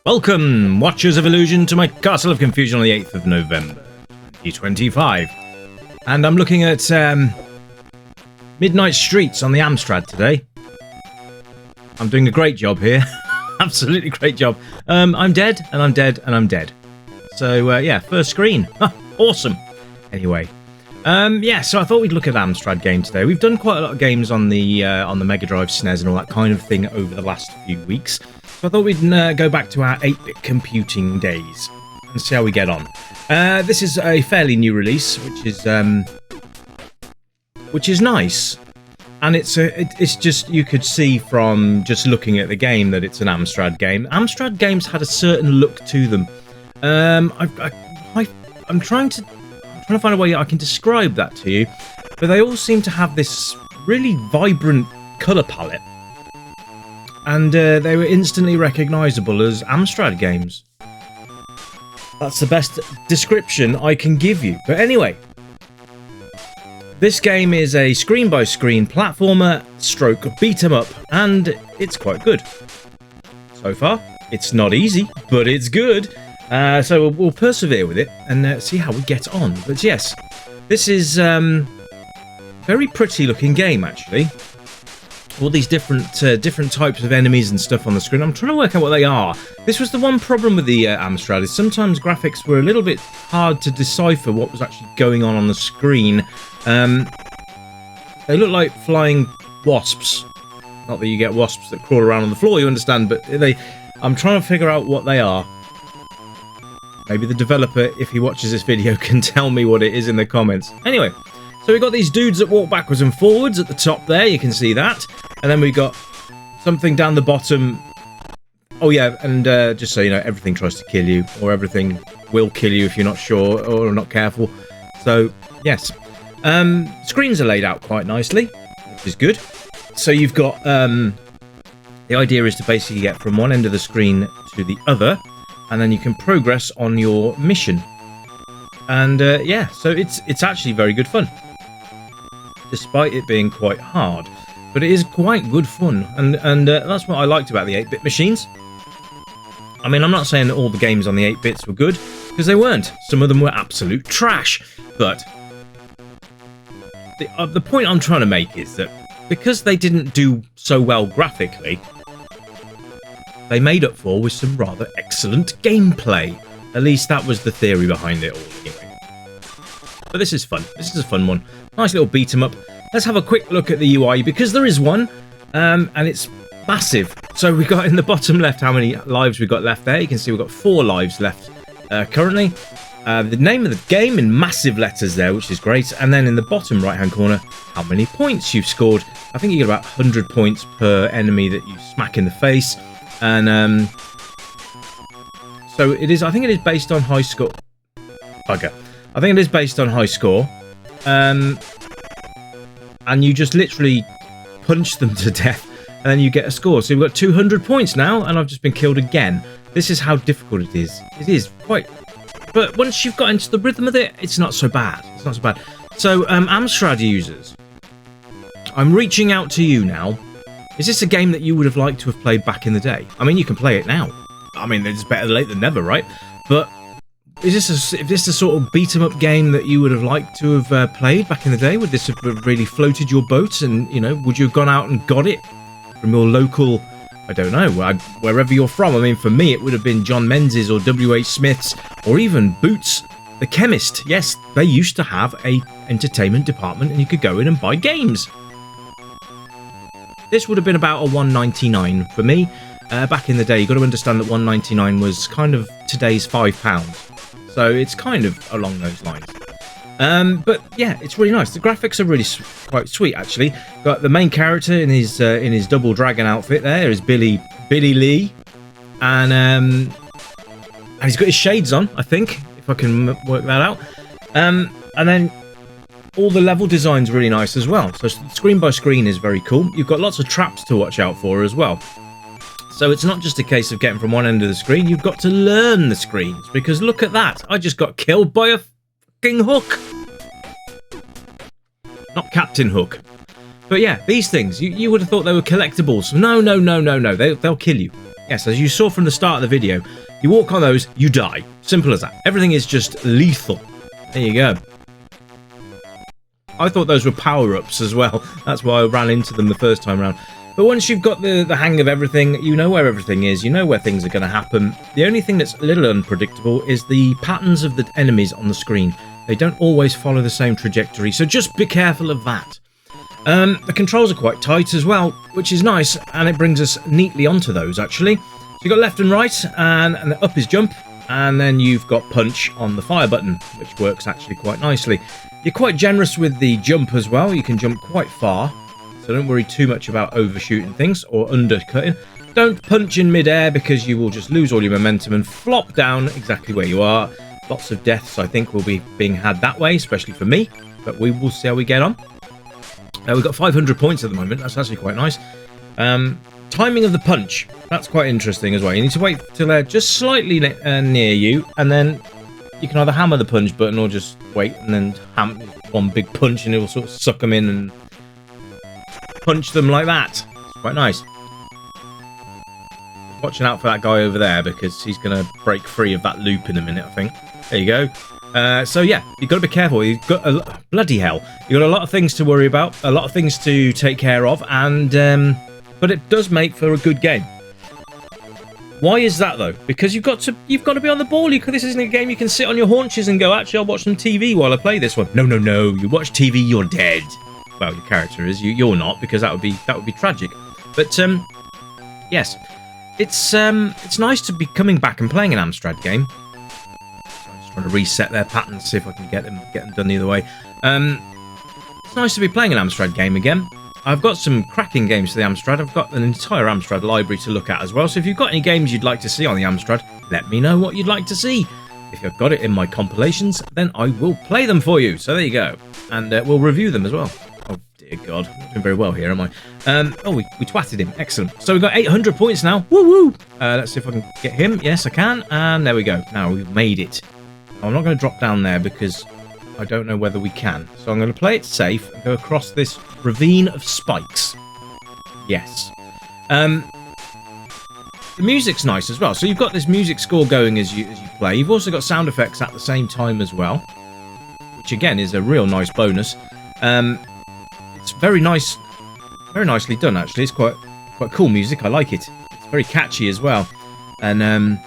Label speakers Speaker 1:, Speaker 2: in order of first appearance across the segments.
Speaker 1: Welcome, Watchers of Illusion, to my Castle of Confusion on the 8th of November, 2025. And I'm looking at Midnight Streets on the Amstrad today. I'm doing a great job here. Absolutely great job. I'm dead, and I'm dead, and I'm dead. So, yeah, first screen. Awesome. Anyway. So I thought we'd look at Amstrad game today. We've done quite a lot of games on the Mega Drive, SNES, and all that kind of thing over the last few weeks. So I thought we'd go back to our 8-bit computing days and see how we get on. This is a fairly new release, which is nice, and it's just, you could see from just looking at the game that it's an Amstrad game. Amstrad games had a certain look to them. I'm trying to find a way I can describe that to you, but they all seem to have this really vibrant colour palette. And they were instantly recognisable as Amstrad games. That's the best description I can give you. But anyway, this game is a screen-by-screen platformer stroke beat-em-up, and it's quite good. So far, it's not easy, but it's good. So we'll persevere with it and see how we get on. But yes, this is very pretty-looking game, actually. All these different types of enemies and stuff on the screen. I'm trying to work out what they are. This was the one problem with the Amstrad, is sometimes graphics were a little bit hard to decipher what was actually going on the screen. They look like flying wasps. Not that you get wasps that crawl around on the floor, you understand, but I'm trying to figure out what they are. Maybe the developer, if he watches this video, can tell me what it is in the comments. Anyway, so we've got these dudes that walk backwards and forwards at the top there, you can see that. And then we've got something down the bottom. Oh yeah, and just so you know, everything tries to kill you, or everything will kill you if you're not sure or not careful. So, yes. Screens are laid out quite nicely, which is good. So you've got, the idea is to basically get from one end of the screen to the other, and then you can progress on your mission. And yeah, so it's actually very good fun, despite it being quite hard. But it is quite good fun, and that's what I liked about the 8-bit machines. I mean, I'm not saying that all the games on the 8-bits were good, because they weren't. Some of them were absolute trash. But the point I'm trying to make is that because they didn't do so well graphically, they made up for with some rather excellent gameplay. At least that was the theory behind it all, anyway. But this is fun. This is a fun one. Nice little beat 'em up. Let's have a quick look at the UI, because there is one, and it's massive. So we've got in the bottom left how many lives we've got left there. You can see we've got 4 lives left currently. The name of the game in massive letters there, which is great. And then in the bottom right-hand corner, how many points you've scored. I think you get about 100 points per enemy that you smack in the face. And so it is. I think it is based on high score. Bugger. I think it is based on high score. And you just literally punch them to death, and then you get a score. So we've got 200 points now, and I've just been killed again. This is how difficult it is. It is quite... But once you've got into the rhythm of it, it's not so bad. It's not so bad. So, Amstrad users, I'm reaching out to you now. Is this a game that you would have liked to have played back in the day? I mean, you can play it now. I mean, it's better late than never, right? But... Is this a sort of beat-em-up game that you would have liked to have played back in the day? Would this have really floated your boat? And, you know, would you have gone out and got it from your local, I don't know, wherever you're from? I mean, for me, it would have been John Menzies or W.H. Smith's, or even Boots the Chemist. Yes, they used to have a entertainment department, and you could go in and buy games. This would have been about a $1.99 for me. Back in the day, you've got to understand that $1.99 was kind of today's £5. So it's kind of along those lines. But yeah, it's really nice. The graphics are really quite sweet, actually. Got the main character in his double dragon outfit. There is Billy Lee, and he's got his shades on, I think, if I can work that out. And then all the level design's really nice as well. So screen by screen is very cool. You've got lots of traps to watch out for as well. So it's not just a case of getting from one end of the screen, you've got to learn the screens, because look at that, I just got killed by a fucking hook. Not Captain Hook. But yeah, these things, you would have thought they were collectibles. No, they'll kill you. Yes, as you saw from the start of the video, you walk on those, you die. Simple as that. Everything is just lethal. There you go. I thought those were power-ups as well. That's why I ran into them the first time around. But once you've got the hang of everything, you know where everything is, you know where things are going to happen. The only thing that's a little unpredictable is the patterns of the enemies on the screen. They don't always follow the same trajectory, so just be careful of that. The controls are quite tight as well, which is nice, and it brings us neatly onto those, actually. So you've got left and right, and up is jump, and then you've got punch on the fire button, which works actually quite nicely. You're quite generous with the jump as well. You can jump quite far, so don't worry too much about overshooting things or undercutting. Don't punch in mid-air because you will just lose all your momentum and flop down exactly where you are. Lots of deaths, I think, will be being had that way, especially for me, but we will see how we get on. We've got 500 points at the moment. That's actually quite nice. Timing of the punch. That's quite interesting as well. You need to wait till they're just slightly near you, and then you can either hammer the punch button or just wait and then hammer one big punch, and it will sort of suck them in and punch them like that. It's quite nice. Watching out for that guy over there because he's going to break free of that loop in a minute, I think. There you go. So yeah, you've got to be careful. You've got bloody hell. You've got a lot of things to worry about, a lot of things to take care of, and but it does make for a good game. Why is that though? Because you've got to be on the ball. This isn't a game you can sit on your haunches and go, actually, I'll watch some TV while I play this one. No. You watch TV, you're dead. Well, your character is. You're not, because that would be tragic. But yes, it's nice to be coming back and playing an Amstrad game. Trying to reset their patterns, see if I can get them done either way. It's nice to be playing an Amstrad game again. I've got some cracking games for the Amstrad. I've got an entire Amstrad library to look at as well. So if you've got any games you'd like to see on the Amstrad, let me know what you'd like to see. If you've got it in my compilations, then I will play them for you. So there you go. And we'll review them as well. Oh, dear God. I'm not doing very well here, am I? Oh, we twatted him. Excellent. So we've got 800 points now. Woo-woo! Let's see if I can get him. Yes, I can. And there we go. Now we've made it. I'm not going to drop down there because I don't know whether we can. So I'm going to play it safe and go across this ravine of spikes. Yes. The music's nice as well. So you've got this music score going as you play. You've also got sound effects at the same time as well, which again is a real nice bonus. It's very nice, very nicely done actually. It's quite cool music. I like it. It's very catchy as well. And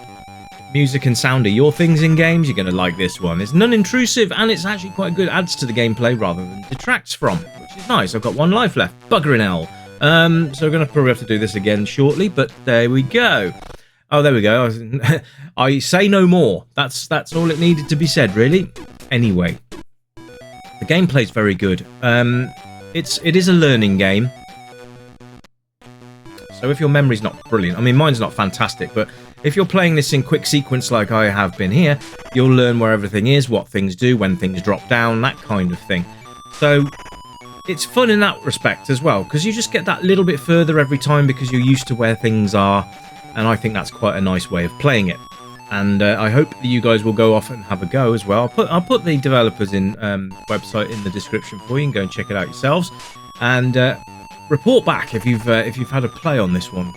Speaker 1: music and sound are your things in games, you're going to like this one. It's non-intrusive and it's actually quite good. Adds to the gameplay rather than detracts from, which is nice. I've got one life left. Bugger in hell. So we're going to probably have to do this again shortly, but there we go. Oh, there we go. I say no more. That's all it needed to be said, really. Anyway, the gameplay's very good. It is a learning game. So if your memory's not brilliant, I mean, mine's not fantastic, but if you're playing this in quick sequence like I have been here, you'll learn where everything is, what things do, when things drop down, that kind of thing. So it's fun in that respect as well, because you just get that little bit further every time because you're used to where things are, and I think that's quite a nice way of playing it. And I hope that you guys will go off and have a go as well. I'll put the developers in website in the description for you and go and check it out yourselves. And report back if you've had a play on this one.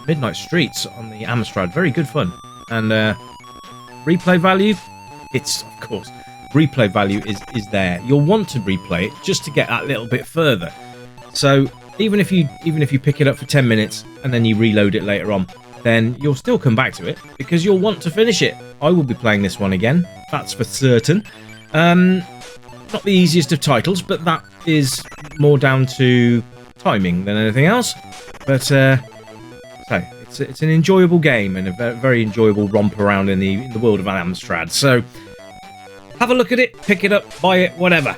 Speaker 1: Midnight Streets on the Amstrad, very good fun. And replay value, it's of course replay value is there. You'll want to replay it just to get that little bit further. So even if you pick it up for 10 minutes and then you reload it later on, then you'll still come back to it because you'll want to finish it. I will be playing this one again, that's for certain. Not the easiest of titles, but that is more down to timing than anything else. But so it's an enjoyable game and a very enjoyable romp around in the world of Amstrad. So have a look at it, pick it up, buy it, whatever.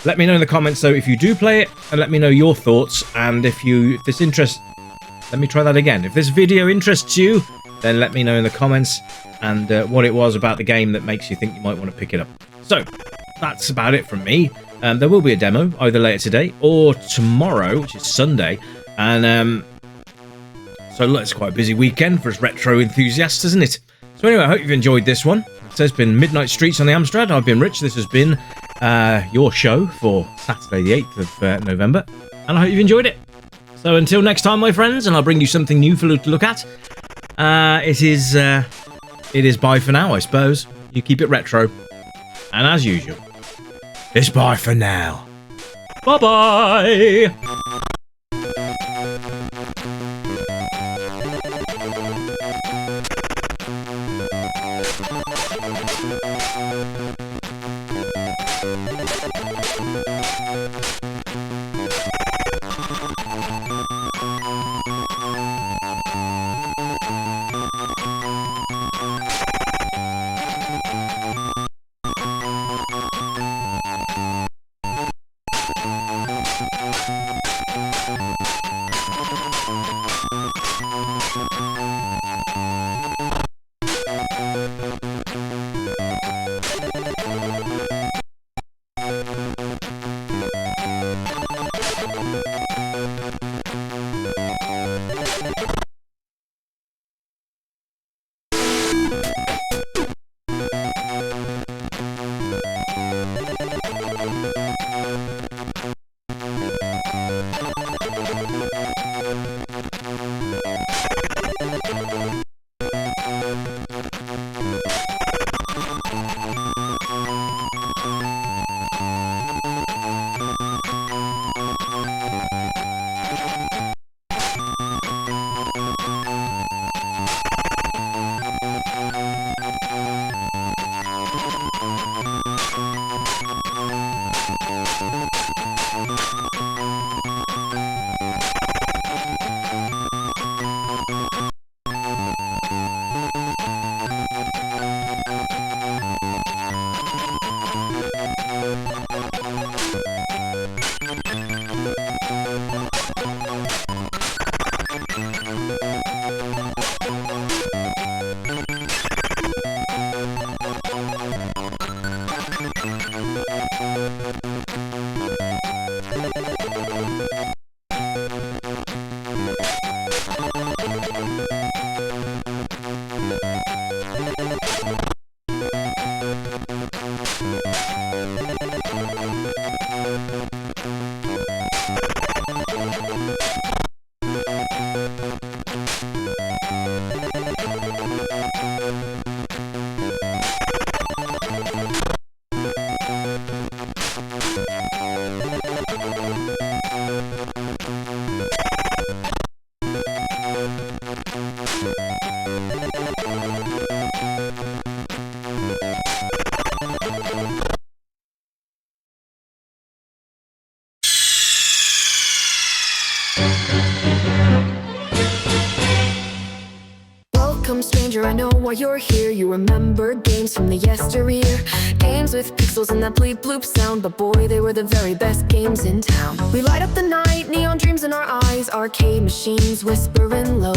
Speaker 1: Let me know in the comments though if you do play it, and let me know your thoughts. And if this interests, let me try that again. If this video interests you, then let me know in the comments and what it was about the game that makes you think you might want to pick it up. So that's about it from me. There will be a demo either later today or tomorrow, which is Sunday, and so it's quite a busy weekend for us retro enthusiasts, isn't it? So anyway, I hope you've enjoyed this one. So it's been Midnight Streets on the Amstrad. I've been Rich. This has been your show for Saturday the 8th of November, and I hope you've enjoyed it. So until next time, my friends, and I'll bring you something new for you to look at. It is bye for now, I suppose. You keep it retro. And as usual, it's bye for now. Bye-bye!
Speaker 2: Welcome, stranger, I know why you're here. You remember games from the yesteryear, games with pixels and that bleep bloop sound, but boy, they were the very best games in town. We light up the night, neon dreams in our eyes, arcade machines whispering low,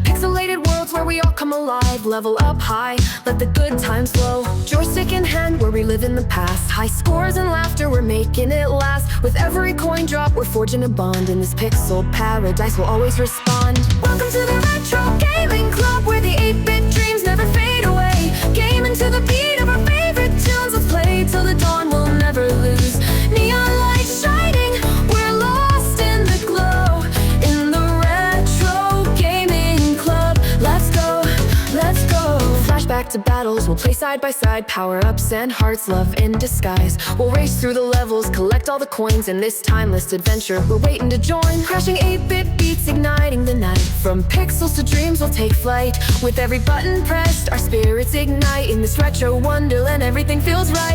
Speaker 2: pixelated worlds where we all come alive, level up high, let the good times flow. Joystick in hand, we're reliving the past, high scores and laughter, we're making it last. With every coin drop, we're forging a bond, in this pixel paradise we'll always respond. Welcome to the Retro Gaming Club, where the 8-bit dreams never fade away. Gaming to the beat of our favorite tunes, let's play till the dawn, we'll never lose. Neon lights shining, we're lost in the glow, in the Retro Gaming Club. Let's go, let's go. Flashback to battles, we'll play side by side, power-ups and hearts, love in disguise. We'll race through the levels, collect all the coins, in this timeless adventure we're waiting to join. Crashing 8-bit beats, igniting the night, from pixels to dreams we'll take flight. With every button pressed, our spirits ignite, in this retro wonderland everything feels right.